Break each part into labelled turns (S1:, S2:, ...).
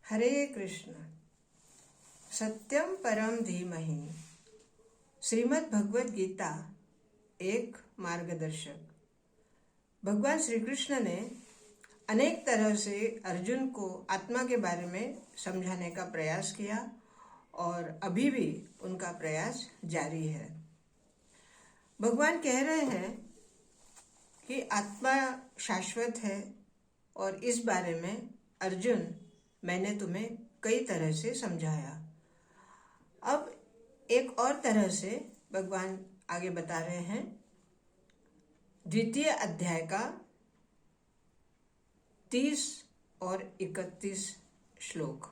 S1: हरे कृष्ण। सत्यम परम धीमहि। श्रीमद् भगवद गीता एक मार्गदर्शक। भगवान श्री कृष्ण ने अनेक तरह से अर्जुन को आत्मा के बारे में समझाने का प्रयास किया और अभी भी उनका प्रयास जारी है। भगवान कह रहे हैं कि आत्मा शाश्वत है और इस बारे में अर्जुन मैंने तुम्हें कई तरह से समझाया। अब एक और तरह से भगवान आगे बता रहे हैं। द्वितीय अध्याय का 30 और 31 श्लोक।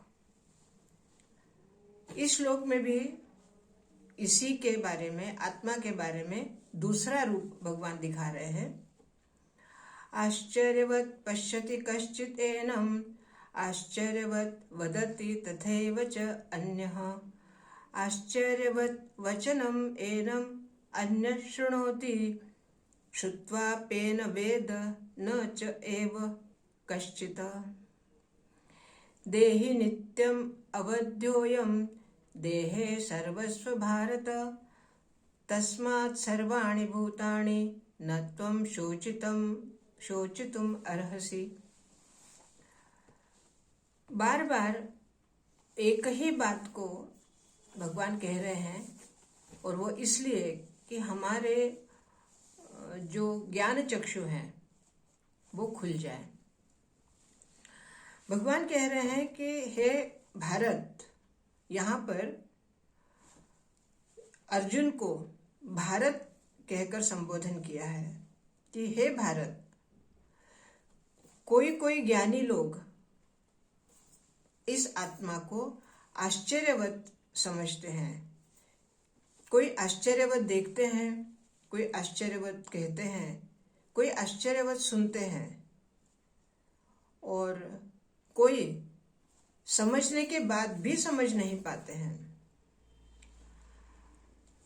S1: इस श्लोक में भी इसी के बारे में, आत्मा के बारे में दूसरा रूप भगवान दिखा रहे हैं। आश्चर्यवत् पश्यति कश्चित् एनम् आश्चर्यवत् वदति तथैव च अन्यः आश्चर्यवत् वचनम् एनम् अन्यः शृणोति श्रुत्वाप्येन वेद न च एव कश्चित्। देहि नित्यम् अवध्योऽयम् देहे सर्वस्व भारत तस्मात् सर्वाणि भूतानि न त्वं शोचितुम् अर्हसि। बार बार एक ही बात को भगवान कह रहे हैं और वो इसलिए कि हमारे जो ज्ञान चक्षु हैं वो खुल जाए। भगवान कह रहे हैं कि हे भारत, यहाँ पर अर्जुन को भारत कहकर संबोधन किया है कि हे भारत, कोई ज्ञानी लोग इस आत्मा को आश्चर्यवत समझते हैं। कोई आश्चर्यवत देखते हैं, कोई आश्चर्यवत कहते हैं, कोई आश्चर्यवत सुनते हैं और कोई समझने के बाद भी समझ नहीं पाते हैं।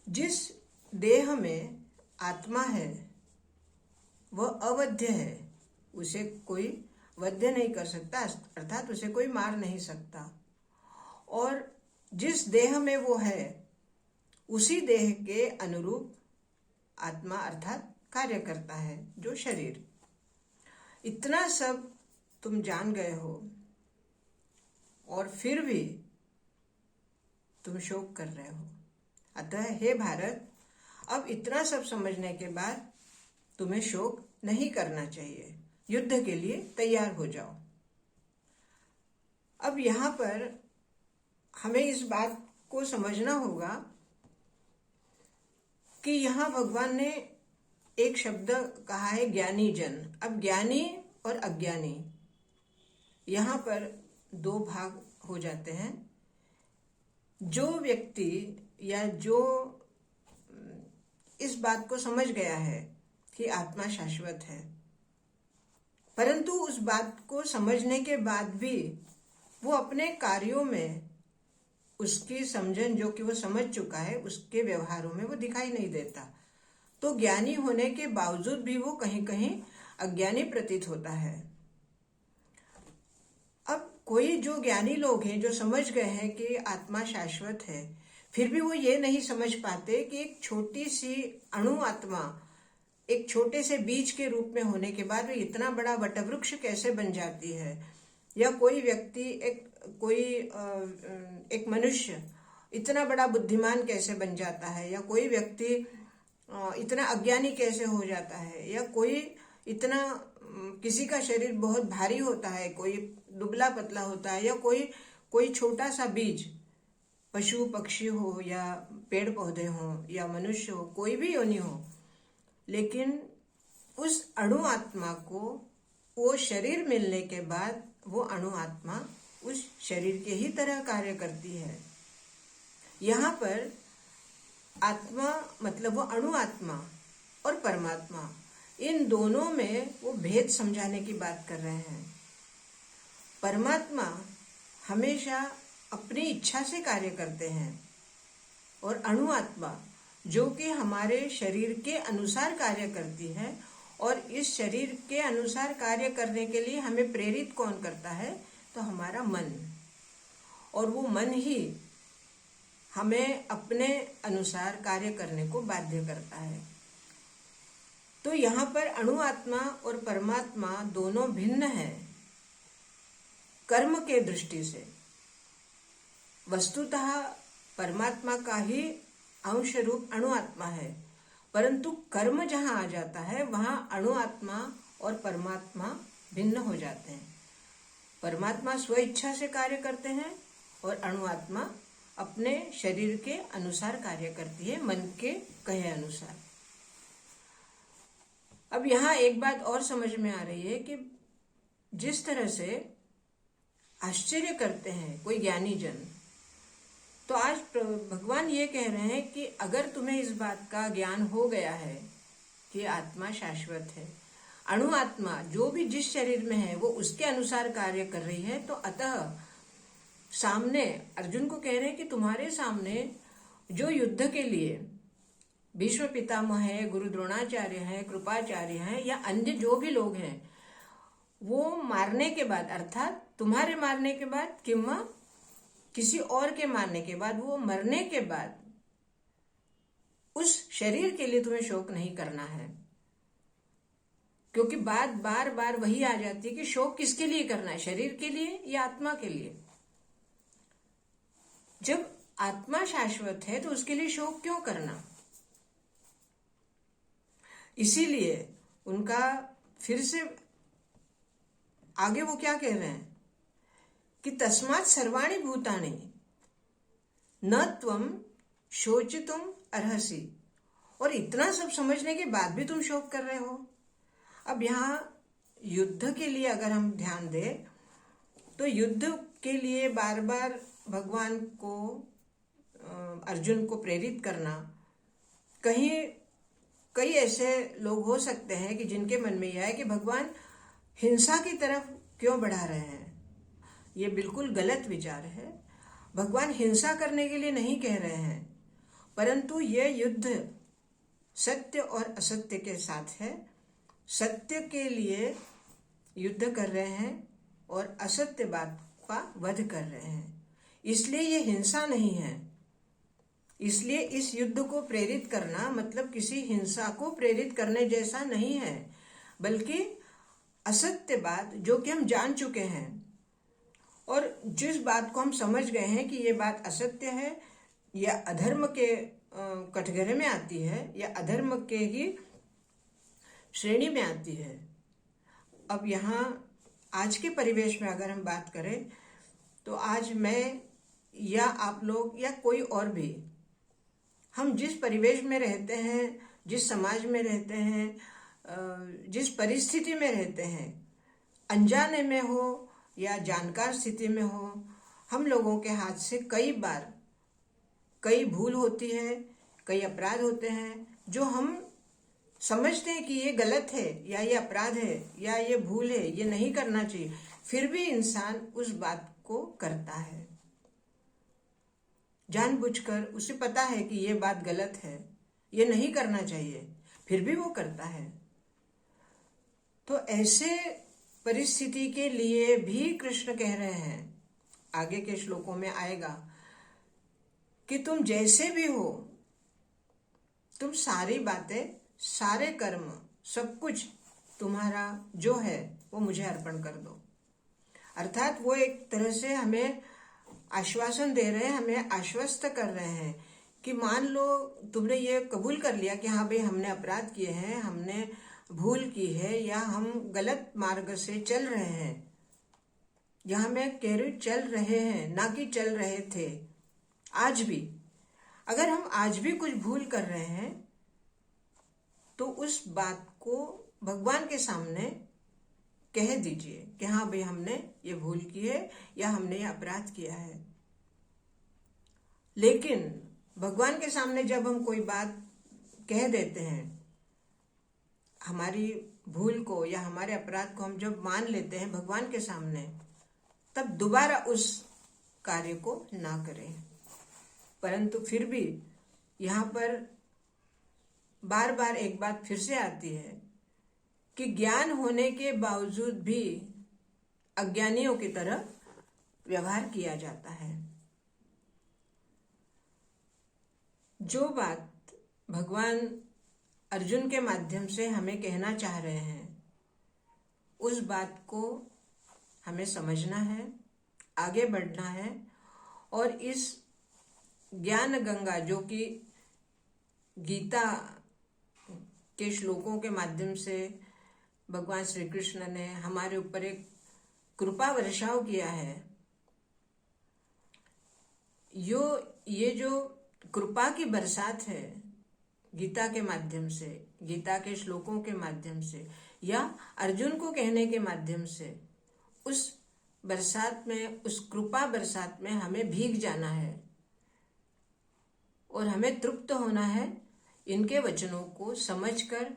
S1: जिस देह में आत्मा है वह अवध्य है, उसे कोई वध्य नहीं कर सकता, अर्थात उसे कोई मार नहीं सकता। और जिस देह में वो है उसी देह के अनुरूप आत्मा अर्थात कार्य करता है, जो शरीर। इतना सब तुम जान गए हो और फिर भी तुम शोक कर रहे हो। अतः हे भारत, अब इतना सब समझने के बाद तुम्हें शोक नहीं करना चाहिए, युद्ध के लिए तैयार हो जाओ। अब यहाँ पर हमें इस बात को समझना होगा कि यहाँ भगवान ने एक शब्द कहा है ज्ञानी जन। अब ज्ञानी और अज्ञानी, यहाँ पर दो भाग हो जाते हैं। जो व्यक्ति या जो इस बात को समझ गया है कि आत्मा शाश्वत है, परंतु उस बात को समझने के बाद भी वो अपने कार्यों में उसकी समझन, जो कि वो समझ चुका है, उसके व्यवहारों में वो दिखाई नहीं देता, तो ज्ञानी होने के बावजूद भी वो कहीं कहीं अज्ञानी प्रतीत होता है। अब कोई जो ज्ञानी लोग हैं, जो समझ गए हैं कि आत्मा शाश्वत है, फिर भी वो ये नहीं समझ पाते कि एक छोटी सी अणु आत्मा एक छोटे से बीज के रूप में होने के बाद वो इतना बड़ा वटवृक्ष कैसे बन जाती है, या कोई व्यक्ति एक मनुष्य इतना बड़ा बुद्धिमान कैसे बन जाता है, या कोई व्यक्ति इतना अज्ञानी कैसे हो जाता है, या कोई इतना किसी का शरीर बहुत भारी होता है, कोई दुबला पतला होता है, या कोई छोटा सा बीज, पशु पक्षी हो या पेड़ पौधे हो या मनुष्य हो, कोई भी योनि हो, लेकिन उस अणु आत्मा को वो शरीर मिलने के बाद वो अणु आत्मा उस शरीर के ही तरह कार्य करती है। यहाँ पर आत्मा मतलब वो अणु आत्मा और परमात्मा, इन दोनों में वो भेद समझाने की बात कर रहे हैं। परमात्मा हमेशा अपनी इच्छा से कार्य करते हैं और अणु आत्मा जो कि हमारे शरीर के अनुसार कार्य करती है, और इस शरीर के अनुसार कार्य करने के लिए हमें प्रेरित कौन करता है, तो हमारा मन। और वो मन ही हमें अपने अनुसार कार्य करने को बाध्य करता है। तो यहाँ पर अणु आत्मा और परमात्मा दोनों भिन्न हैं कर्म के दृष्टि से। वस्तुतः परमात्मा का ही अंश रूप अणु आत्मा है, परंतु कर्म जहाँ आ जाता है वहाँ अणु आत्मा और परमात्मा भिन्न हो जाते हैं। परमात्मा स्व इच्छा से कार्य करते हैं और अणु आत्मा अपने शरीर के अनुसार कार्य करती है, मन के कहे अनुसार। अब यहाँ एक बात और समझ में आ रही है कि जिस तरह से आश्चर्य करते हैं कोई ज्ञानी जन, तो आज भगवान ये कह रहे हैं कि अगर तुम्हें इस बात का ज्ञान हो गया है कि आत्मा शाश्वत है, अणु आत्मा जो भी जिस शरीर में है वो उसके अनुसार कार्य कर रही है, तो अतः सामने अर्जुन को कह रहे हैं कि तुम्हारे सामने जो युद्ध के लिए भीष्म पितामह है, गुरु द्रोणाचार्य है, कृपाचार्य है या अन्य जो भी लोग हैं, वो मारने के बाद अर्थात तुम्हारे मारने के बाद किंवा किसी और के मारने के बाद, वो मरने के बाद उस शरीर के लिए तुम्हें शोक नहीं करना है। क्योंकि बात बार बार वही आ जाती है कि शोक किसके लिए करना है, शरीर के लिए या आत्मा के लिए। जब आत्मा शाश्वत है तो उसके लिए शोक क्यों करना। इसीलिए उनका फिर से आगे वो क्या कह रहे हैं कि तस्मात् सर्वाणि भूतानि न त्वं शोचितुम अर्हसि। और इतना सब समझने के बाद भी तुम शोक कर रहे हो। अब यहाँ युद्ध के लिए अगर हम ध्यान दें तो युद्ध के लिए बार बार भगवान को अर्जुन को प्रेरित करना, कहीं कई ऐसे लोग हो सकते हैं कि जिनके मन में यह है कि भगवान हिंसा की तरफ क्यों बढ़ा रहे हैं। ये बिल्कुल गलत विचार है। भगवान हिंसा करने के लिए नहीं कह रहे हैं, परंतु यह युद्ध सत्य और असत्य के साथ है। सत्य के लिए युद्ध कर रहे हैं और असत्य बात का वध कर रहे हैं, इसलिए ये हिंसा नहीं है। इसलिए इस युद्ध को प्रेरित करना मतलब किसी हिंसा को प्रेरित करने जैसा नहीं है, बल्कि असत्य बात जो कि हम जान चुके हैं और जिस बात को हम समझ गए हैं कि ये बात असत्य है या अधर्म के कटघरे में आती है या अधर्म के ही श्रेणी में आती है। अब यहाँ आज के परिवेश में अगर हम बात करें तो आज मैं या आप लोग या कोई और भी, हम जिस परिवेश में रहते हैं, जिस समाज में रहते हैं, जिस परिस्थिति में रहते हैं, अनजाने में हो या जानकार स्थिति में हो, हम लोगों के हाथ से कई बार कई भूल होती है, कई अपराध होते हैं जो हम समझते हैं कि ये गलत है या ये अपराध है या ये भूल है, ये नहीं करना चाहिए, फिर भी इंसान उस बात को करता है जानबूझकर। उसे पता है कि ये बात गलत है, ये नहीं करना चाहिए, फिर भी वो करता है। तो ऐसे परिस्थिति के लिए भी कृष्ण कह रहे हैं, आगे के श्लोकों में आएगा कि तुम जैसे भी हो, तुम सारी बातें, सारे कर्म, सब कुछ तुम्हारा जो है वो मुझे अर्पण कर दो। अर्थात वो एक तरह से हमें आश्वासन दे रहे हैं, हमें आश्वस्त कर रहे हैं कि मान लो तुमने ये कबूल कर लिया कि हाँ भाई हमने अपराध किए हैं, हमने भूल की है या हम गलत मार्ग से चल रहे हैं, यहाँ मैं कह रही चल रहे हैं ना कि चल रहे थे। आज भी अगर हम आज भी कुछ भूल कर रहे हैं तो उस बात को भगवान के सामने कह दीजिए कि हाँ भाई हमने ये भूल की है या हमने ये अपराध किया है। लेकिन भगवान के सामने जब हम कोई बात कह देते हैं, हमारी भूल को या हमारे अपराध को हम जब मान लेते हैं भगवान के सामने, तब दोबारा उस कार्य को ना करें। परंतु फिर भी यहाँ पर बार बार एक बात फिर से आती है कि ज्ञान होने के बावजूद भी अज्ञानियों की तरह व्यवहार किया जाता है। जो बात भगवान अर्जुन के माध्यम से हमें कहना चाह रहे हैं, उस बात को हमें समझना है, आगे बढ़ना है और इस ज्ञान गंगा जो कि गीता के श्लोकों के माध्यम से भगवान श्री कृष्ण ने हमारे ऊपर एक कृपा वर्षाव किया है, ये जो कृपा की बरसात है गीता के माध्यम से, गीता के श्लोकों के माध्यम से या अर्जुन को कहने के माध्यम से, उस बरसात में, उस कृपा बरसात में हमें भीग जाना है और हमें तृप्त होना है इनके वचनों को समझकर,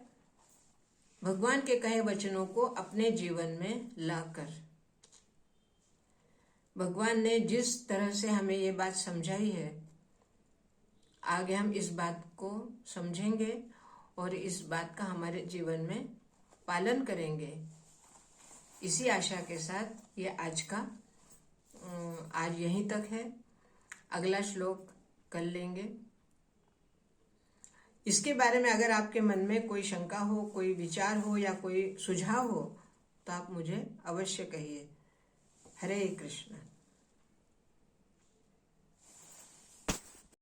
S1: भगवान के कहे वचनों को अपने जीवन में लाकर। भगवान ने जिस तरह से हमें ये बात समझाई है, आगे हम इस बात को समझेंगे और इस बात का हमारे जीवन में पालन करेंगे। इसी आशा के साथ ये आज यहीं तक है। अगला श्लोक कर लेंगे। इसके बारे में अगर आपके मन में कोई शंका हो, कोई विचार हो या कोई सुझाव हो तो आप मुझे अवश्य कहिए। हरे कृष्ण।